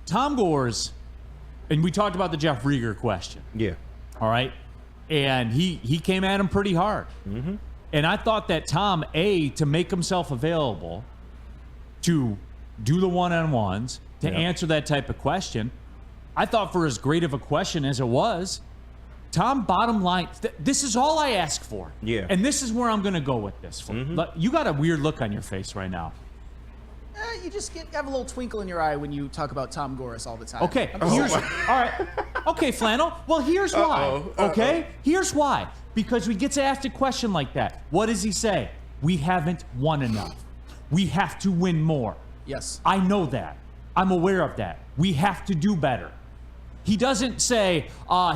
Tom Gores, and we talked about the Jeff Rieger question. Yeah. All right. And he came at him pretty hard. Mm-hmm. And I thought that Tom, to make himself available to do the one-on-ones, to answer that type of question, I thought for as great of a question as it was, Tom, bottom line, this is all I ask for. Yeah. And this is where I'm going to go with this. You got a weird look on your face right now. You just have a little twinkle in your eye when you talk about Tom Gores all the time. Okay, all right. Okay, Flannel. Well, here's why. Okay? Here's why. Because we get to ask a question like that. What does he say? We haven't won enough. We have to win more. Yes. I know that. I'm aware of that. We have to do better. He doesn't say,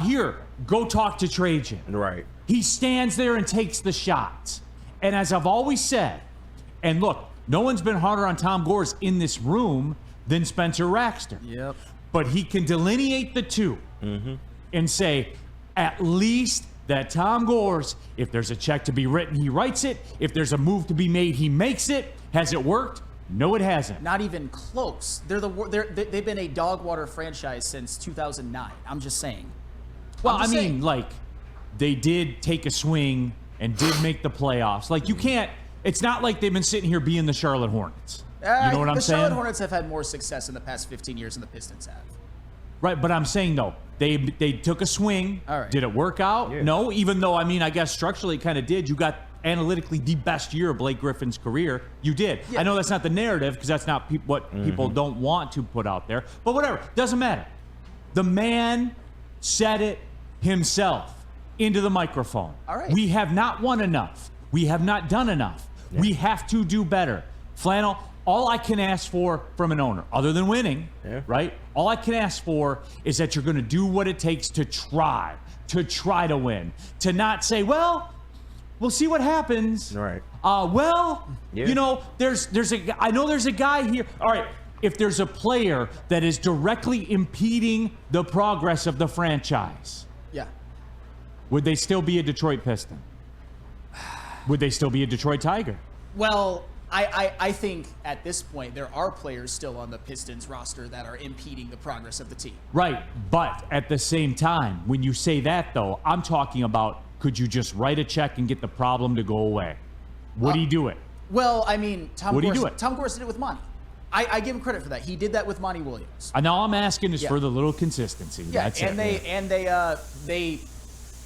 here, go talk to Trajan. Right. He stands there and takes the shots. And as I've always said, and look, no one's been harder on Tom Gores in this room than Spencer Raxter. Yep. But he can delineate the two and say, at least that Tom Gores, if there's a check to be written, he writes it. If there's a move to be made, he makes it. Has it worked? No, it hasn't. Not even close. They've been a dog water franchise since 2009. I'm just saying. Well, I mean, like, they did take a swing and did make the playoffs. Like, you can't. It's not like they've been sitting here being the Charlotte Hornets. You know what I'm saying? The Charlotte Hornets have had more success in the past 15 years than the Pistons have. Right, but I'm saying, though, they took a swing. All right. Did it work out? Yeah. No, even though, I mean, I guess structurally it kind of did. You got analytically the best year of Blake Griffin's career. You did. Yeah. I know that's not the narrative because that's not what people don't want to put out there. But whatever. Doesn't matter. The man said it himself into the microphone. All right. We have not won enough. We have not done enough. Yeah. We have to do better. Flannel, all I can ask for from an owner, other than winning, right? All I can ask for is that you're going to do what it takes to try to win. To not say, well, we'll see what happens. Right. You know, I know there's a guy here. All right. If there's a player that is directly impeding the progress of the franchise, would they still be a Detroit Piston? Would they still be a Detroit Tiger? Well, I think at this point there are players still on the Pistons roster that are impeding the progress of the team. Right, but at the same time, when you say that, though, I'm talking about could you just write a check and get the problem to go away? Would he do it? Well, I mean, Tom Would he do it? Tom Gores did it with Monty. I give him credit for that. He did that with Monty Williams. And all I'm asking is for the little consistency. Yeah, That's and it.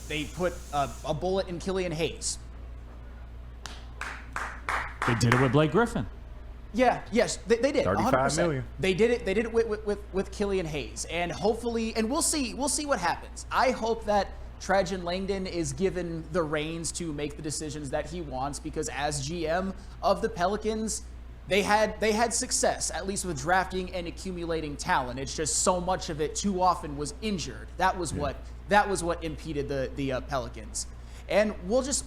they put a bullet in Killian Hayes. They did it with Blake Griffin. Yeah, yes, they did. 35 100%. million. They did it. They did it with Killian Hayes, and hopefully, and we'll see what happens. I hope that Trajan Langdon is given the reins to make the decisions that he wants, because as GM of the Pelicans, they had success, at least with drafting and accumulating talent. It's just so much of it too often was injured. That was what impeded the Pelicans. And we'll just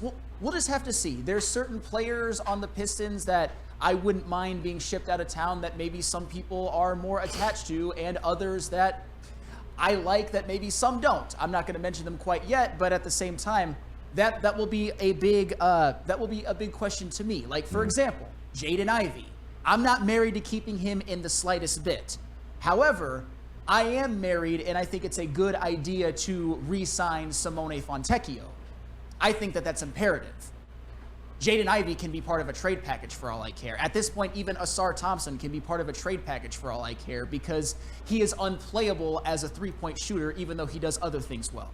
have to see. There's certain players on the Pistons that I wouldn't mind being shipped out of town that maybe some people are more attached to, and others that I like that maybe some don't. I'm not going to mention them quite yet, but at the same time, that will be a big question to me. Like, for example, Jaden Ivey. I'm not married to keeping him in the slightest bit. However, I am married, and I think it's a good idea to re-sign Simone Fontecchio. I think that that's imperative. Jaden Ivey can be part of a trade package for all I care. At this point, even Asar Thompson can be part of a trade package for all I care, because he is unplayable as a three-point shooter, even though he does other things well.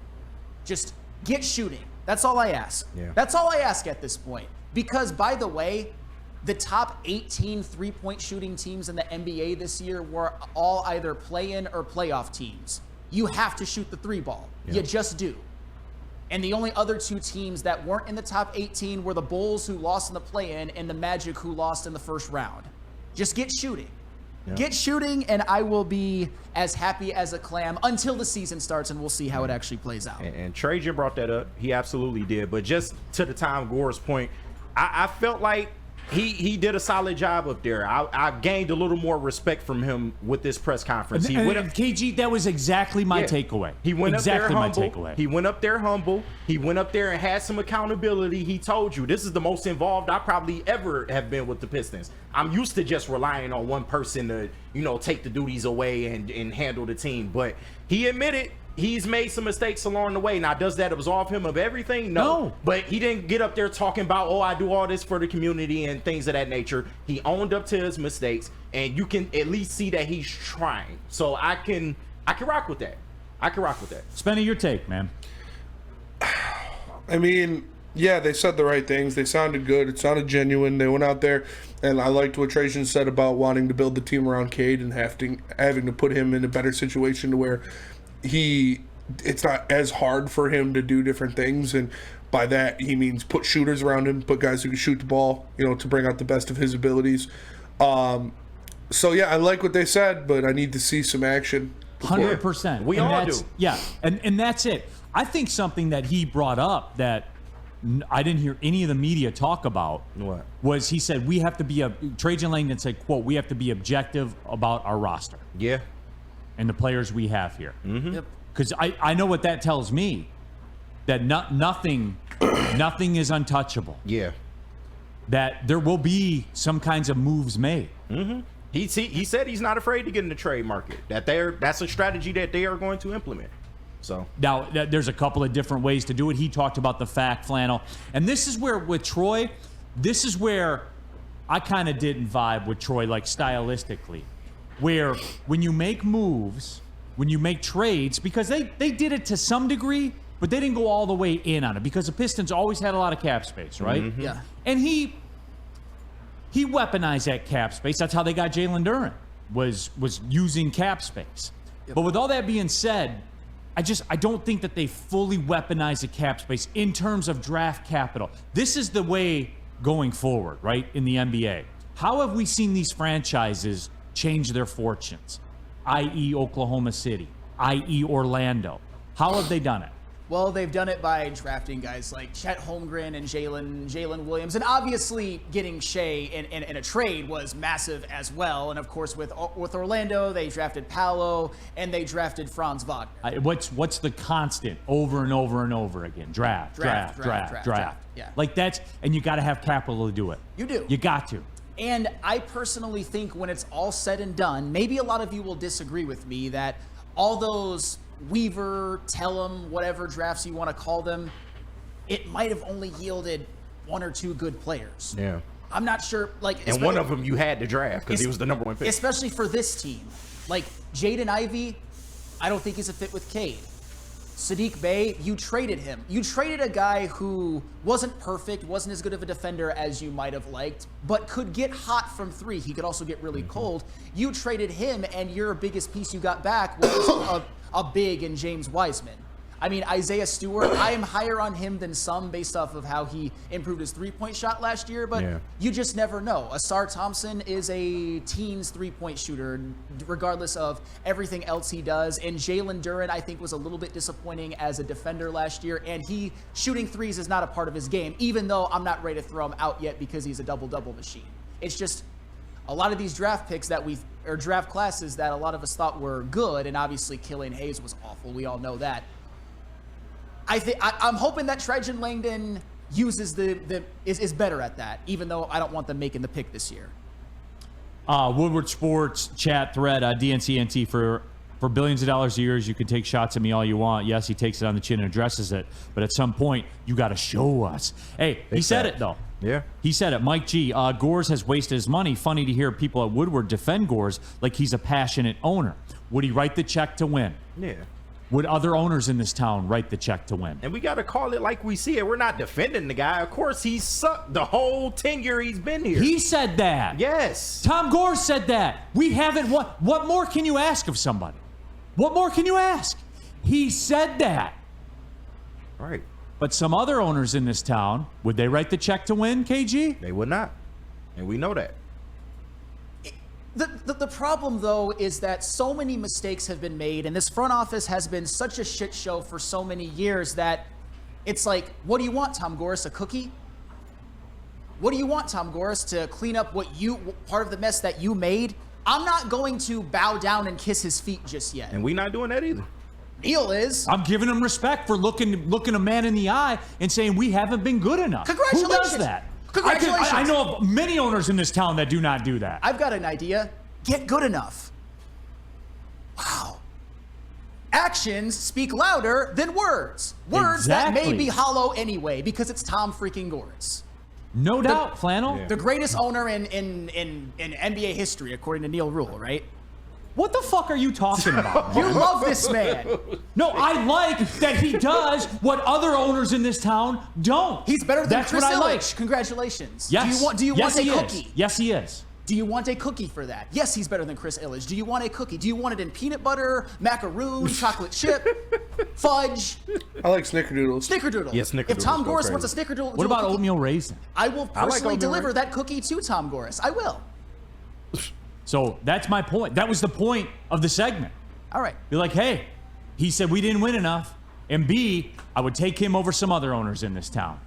Just get shooting. That's all I ask. Yeah. That's all I ask at this point. Because, by the way, the top 18 three-point shooting teams in the NBA this year were all either play-in or playoff teams. You have to shoot the three ball. Yeah. You just do. And the only other two teams that weren't in the top 18 were the Bulls, who lost in the play-in, and the Magic, who lost in the first round. Just get shooting. Yeah. Get shooting, and I will be as happy as a clam until the season starts, and we'll see how it actually plays out. And Trajan brought that up. He absolutely did. But just to the Tom Gores point, I felt like he did a solid job up there. I gained a little more respect from him with this press conference. KG, that was exactly my takeaway. He went exactly up there humble. My takeaway. He went up there humble. He went up there and had some accountability. He told you, this is the most involved I probably ever have been with the Pistons. I'm used to just relying on one person to, take the duties away and handle the team. But he admitted he's made some mistakes along the way. Now, does that absolve him of everything? No. But he didn't get up there talking about, I do all this for the community and things of that nature. He owned up to his mistakes, and you can at least see that he's trying. So I can rock with that. Spenny, your take, man. I mean, yeah, they said the right things. They sounded good. It sounded genuine. They went out there, and I liked what Trajan said about wanting to build the team around Cade and having to put him in a better situation to where it's not as hard for him to do different things. And by that, he means put shooters around him, put guys who can shoot the ball, to bring out the best of his abilities. So, yeah, I like what they said, but I need to see some action. 100%. We all do. Yeah, and that's it. I think something that he brought up that I didn't hear any of the media talk about was he said we have to be Trajan Langdon said, quote, we have to be objective about our roster. Yeah. And the players we have here. Mm-hmm. Yep. Because I know what that tells me, that nothing is untouchable. Yeah. That there will be some kinds of moves made. Mm-hmm. He said he's not afraid to get in the trade market. That's a strategy that they are going to implement. So now there's a couple of different ways to do it. He talked about the fact, Flannel, and this is where with Troy, this is where I kind of didn't vibe with Troy, like stylistically, where when you make moves, when you make trades, because they did it to some degree, but they didn't go all the way in on it because the Pistons always had a lot of cap space, right? Mm-hmm. Yeah. And he weaponized that cap space. That's how they got Jalen Duren, was using cap space. Yep. But with all that being said, I don't think that they fully weaponize the cap space in terms of draft capital. This is the way going forward, right, in the NBA. How have we seen these franchises change their fortunes, i.e. Oklahoma City, i.e. Orlando? How have they done it? Well, they've done it by drafting guys like Chet Holmgren and Jalen Williams. And obviously getting Shea in a trade was massive as well. And of course with Orlando, they drafted Paolo and they drafted Franz Wagner. What's the constant over and over and over again? Draft. Yeah. Like and you got to have capital to do it. You do. You got to. And I personally think when it's all said and done, maybe a lot of you will disagree with me that all those Weaver, Tellum, whatever drafts you want to call them, it might have only yielded one or two good players. Yeah. I'm not sure. And one of them you had to draft because he was the number one pick. Especially for this team. Like Jaden Ivey, I don't think he's a fit with Cade. Sadiq Bey, you traded him. You traded a guy who wasn't perfect, wasn't as good of a defender as you might have liked, but could get hot from three. He could also get really cold. You traded him, and your biggest piece you got back was a big in James Wiseman. I mean, Isaiah Stewart, I am higher on him than some based off of how he improved his three-point shot last year, but you just never know. Asar Thompson is a teens three-point shooter, regardless of everything else he does. And Jalen Duren, I think, was a little bit disappointing as a defender last year, and shooting threes is not a part of his game, even though I'm not ready to throw him out yet because he's a double-double machine. It's just a lot of these draft picks or draft classes that a lot of us thought were good, and obviously Killian Hayes was awful. We all know that. I'm hoping that Trajan Langdon uses is better at that, even though I don't want them making the pick this year. Woodward Sports chat thread, DNCNT for billions of dollars a year. You can take shots at me all you want. Yes, he takes it on the chin and addresses it, but at some point you got to show us. Hey, he said it though. Yeah. He said it. Mike G. Gores has wasted his money. Funny to hear people at Woodward defend Gores like he's a passionate owner. Would he write the check to win? Yeah. Would other owners in this town write the check to win? And we got to call it like we see it. We're not defending the guy. Of course, he sucked the whole tenure he's been here. He said that. Yes. Tom Gore said that. We haven't. What more can you ask of somebody? What more can you ask? He said that. Right. But some other owners in this town, would they write the check to win, KG? They would not. And we know that. The problem, though, is that so many mistakes have been made, and this front office has been such a shit show for so many years that it's like, what do you want, Tom Gores, a cookie? What do you want, Tom Gores, to clean up part of the mess that you made? I'm not going to bow down and kiss his feet just yet. And we're not doing that either. Neil is. I'm giving him respect for looking a man in the eye and saying we haven't been good enough. Congratulations. Who does that? Congratulations. I know of many owners in this town that do not do that. I've got an idea. Get good enough. Wow. Actions speak louder than words. Words that may Exactly. be hollow anyway because it's Tom freaking Gores. No doubt, Flannel. Yeah. The greatest owner in NBA history, according to Neil Rule, right? What the fuck are you talking about? You love this man. No, I like that he does what other owners in this town don't. He's better than That's Chris what I like. Ilitch. Congratulations. Yes. Do you yes, want a he cookie? Is. Yes, he is. Do you want a cookie for that? Yes, he's better than Chris Ilitch. Do you want a cookie? Do you want it in peanut butter, macaroon, chocolate chip, fudge, I like snickerdoodles. snickerdoodle? Yeah, snickerdoodles If Tom go Gores crazy. wants a snickerdoodle, What about cookie, oatmeal raisin? I will personally oatmeal deliver raisin. that cookie to Tom Gores. I will. So that's my point. That was the point of the segment. All right. Be like, hey, he said we didn't win enough, and B, I would take him over some other owners in this town.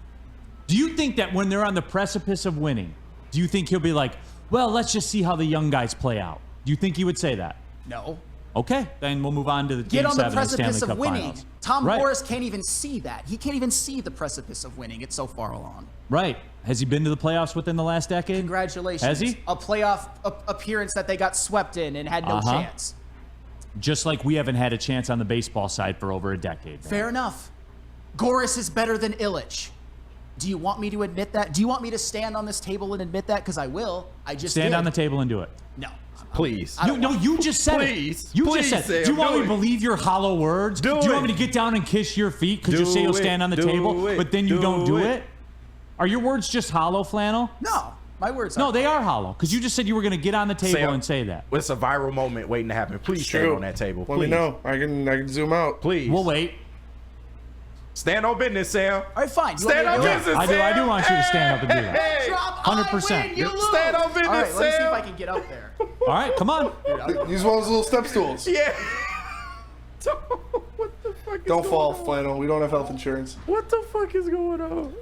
Do you think that when they're on the precipice of winning, do you think he'll be like, well, let's just see how the young guys play out? Do you think he would say that? No. Okay, then we'll move on to the Get Game on the 7 of the Stanley precipice of Cup winning. Finals. Tom Right. Gores can't even see that. He can't even see the precipice of winning. It's so far along. Right. Has he been to the playoffs within the last decade? Congratulations. Has he? A playoff appearance that they got swept in and had no Uh-huh. chance. Just like we haven't had a chance on the baseball side for over a decade. man. Fair enough. Gores is better than Ilitch. Do you want me to admit that? Do you want me to stand on this table and admit that? Because I will. I just Stand did. on the table and do it. No. Please. You just said Please. it. You Please, just said Sam, it. Do you want do me to it. believe your hollow words? Do you want it. me to get down and kiss your feet because you Do say you'll it. stand on the Do table, it. but then you Do don't do it. it? Are your words just hollow, Flannel? No. My words No, are. they are hollow because you just said you were going to get on the table Sam, and say that. It's a viral moment waiting to happen. Please stand True. on that table. Let me Please. know. I can zoom out. Please. We'll wait. Stand on business, Sam. All right, fine. You want Stand me to on do it? business, I Sam. do want you to stand up and do that. Hey. Drop, 100%. I win, you lose. Stand on business, All right, let me see if Sam. I can get up there. All right, come on. Use one of those little step stools. Yeah. What the fuck is Don't going fall, on? Flannel. We don't have health insurance. What the fuck is going on?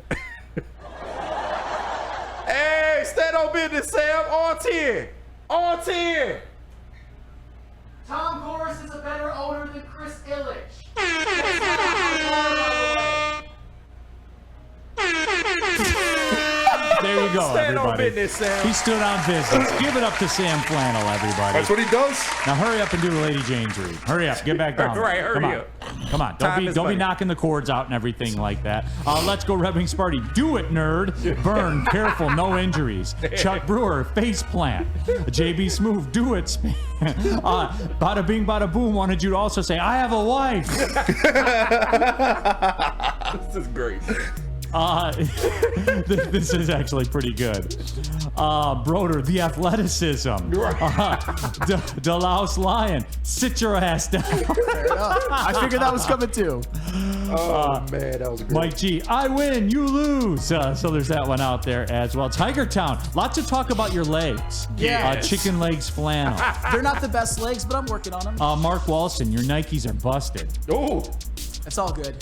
Hey, stand on business, Sam. On 10. On 10. Tom Gores is a better owner than Chris Ilitch. There you go, Stand on everybody. business, Sam. He stood on business. Give it up to Sam Flannel, everybody. That's what he does. Now hurry up and do the Lady Jane's read. Hurry up, get back down. Right, there. hurry Come on. up. Come on, Time don't is be money. knocking the cords out and everything like that. Let's go, Rebbing Sparty. Do it, nerd. Burn, careful, no injuries. Chuck Brewer, face plant. JB Smooth, do it. Bada bing, bada boom. Wanted you to also say, I have a wife. This is great. This is actually pretty good. Broder, the athleticism. Delouse Lion, sit your ass down. Fair enough. I figured that was coming too. Oh, man, that was great. Mike G, I win, you lose. So there's that one out there as well. Tiger Town, lots of talk about your legs. Yes. Chicken legs flannel. They're not the best legs, but I'm working on them. Mark Walston, your Nikes are busted. Oh. It's all good.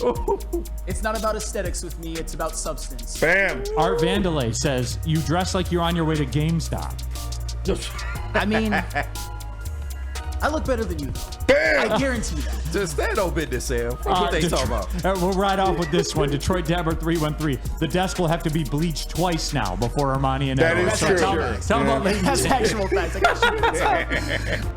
It's not about aesthetics with me, it's about substance. Bam. Art Vandelay says, you dress like you're on your way to GameStop. I mean, I look better than you, though. Bam. I guarantee that. Just stand on business, Sam. What they talking about? We'll ride off with this one. Detroit Dabber 313. The desk will have to be bleached twice now before Ermanni and That Errol. is So true. Tell Yeah. about Lady That's Jane. actual facts. I got you.